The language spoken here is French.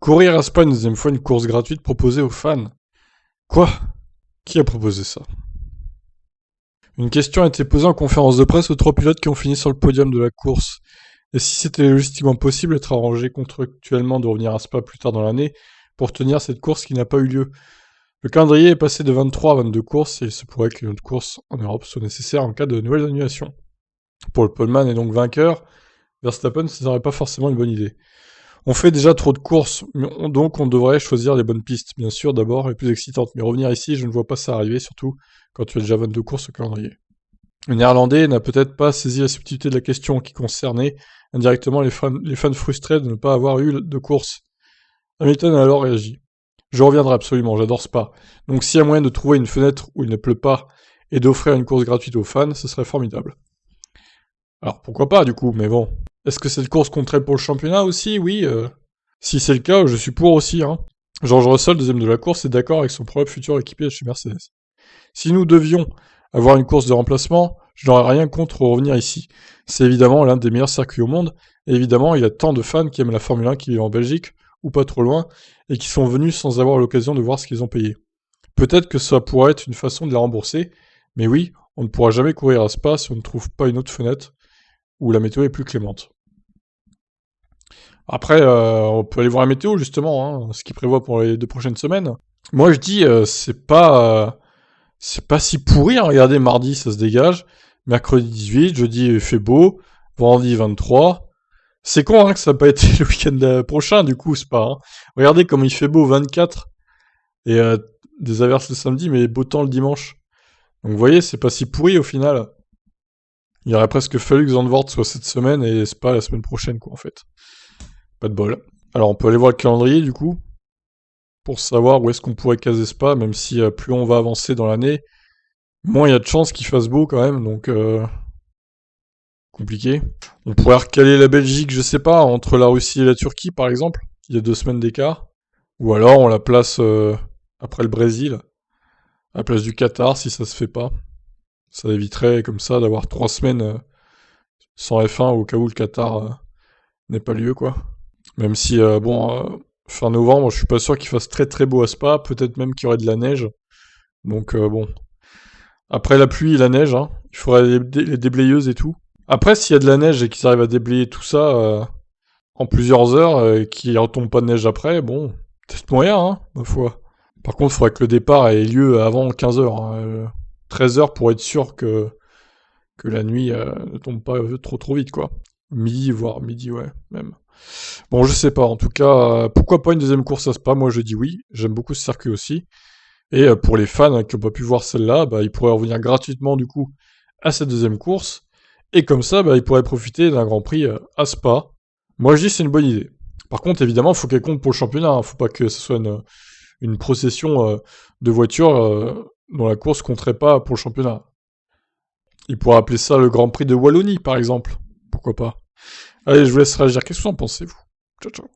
Courir à Spa une deuxième fois une course gratuite proposée aux fans. Quoi? Qui a proposé ça? Une question a été posée en conférence de presse aux 3 pilotes qui ont fini sur le podium de la course. Et si c'était logistiquement possible, être arrangé contractuellement de revenir à Spa plus tard dans l'année pour tenir cette course qui n'a pas eu lieu. Le calendrier est passé de 23 à 22 courses et il se pourrait qu'une autre course en Europe soit nécessaire en cas de nouvelles annulations. Pour le poleman et donc vainqueur, Verstappen, ce serait pas forcément une bonne idée. On fait déjà trop de courses, donc on devrait choisir les bonnes pistes, bien sûr d'abord, les plus excitantes. Mais revenir ici, je ne vois pas ça arriver, surtout quand tu as déjà 22 courses au calendrier. Le néerlandais n'a peut-être pas saisi la subtilité de la question qui concernait indirectement les fans frustrés de ne pas avoir eu de course. Hamilton a alors réagi. Je reviendrai absolument, j'adore Spa. Donc s'il y a moyen de trouver une fenêtre où il ne pleut pas et d'offrir une course gratuite aux fans, ce serait formidable. Alors pourquoi pas du coup, mais bon. Est-ce que cette course compterait pour le championnat aussi? Oui. Si c'est le cas, je suis pour aussi. Hein. George Russell, deuxième de la course, est d'accord avec son propre futur équipier chez Mercedes. Si nous devions avoir une course de remplacement, je n'aurais rien contre revenir ici. C'est évidemment l'un des meilleurs circuits au monde, et évidemment il y a tant de fans qui aiment la Formule 1 qui vivent en Belgique, ou pas trop loin, et qui sont venus sans avoir l'occasion de voir ce qu'ils ont payé. Peut-être que ça pourrait être une façon de les rembourser, mais oui, on ne pourra jamais courir à Spa si on ne trouve pas une autre fenêtre où la météo est plus clémente. Après, on peut aller voir la météo justement, ce qu'il prévoit pour les 2 prochaines semaines. Moi je dis, c'est pas si pourri, hein. Regardez, mardi ça se dégage, mercredi 18, jeudi il fait beau, vendredi 23. C'est con que ça n'a pas été le week-end prochain du coup, c'est pas. Hein. Regardez comme il fait beau 24 et des averses le samedi, mais beau temps le dimanche. Donc vous voyez, c'est pas si pourri au final. Il aurait presque fallu que Zandvoort soit cette semaine et c'est pas la semaine prochaine quoi en fait. Pas de bol. Alors on peut aller voir le calendrier du coup, pour savoir où est-ce qu'on pourrait caser Spa, même si plus on va avancer dans l'année, moins il y a de chances qu'il fasse beau quand même, donc compliqué. On pourrait recaler la Belgique, je sais pas, entre la Russie et la Turquie par exemple, il y a 2 semaines d'écart. Ou alors on la place après le Brésil, à la place du Qatar si ça se fait pas. Ça éviterait comme ça d'avoir 3 semaines sans F1 au cas où le Qatar n'ait pas lieu quoi. Même si fin novembre, je suis pas sûr qu'il fasse très très beau à Spa, peut-être même qu'il y aurait de la neige. Donc bon. Après la pluie et la neige, hein, il faudrait les déblayeuses et tout. Après, s'il y a de la neige et qu'ils arrivent à déblayer tout ça en plusieurs heures et qu'il ne retombe pas de neige après, bon, peut-être moyen, hein, ma foi. Par contre, il faudrait que le départ ait lieu avant 15 heures. Hein, 13 heures pour être sûr que la nuit ne tombe pas trop vite, quoi. Midi, voire midi, ouais, même. Bon, je sais pas, en tout cas, pourquoi pas une deuxième course à Spa? Moi, je dis oui, j'aime beaucoup ce circuit aussi. Et pour les fans qui n'ont pas pu voir celle-là, ils pourraient revenir gratuitement, du coup, à cette deuxième course. Et comme ça, ils pourraient profiter d'un Grand Prix à Spa. Moi, je dis c'est une bonne idée. Par contre, évidemment, il faut qu'elle compte pour le championnat. Hein. Faut pas que ce soit une procession de voitures dont la course compterait pas pour le championnat. Il pourrait appeler ça le Grand Prix de Wallonie, par exemple. Pourquoi pas? Allez, je vous laisse réagir. Qu'est-ce que vous en pensez, vous? Ciao, ciao.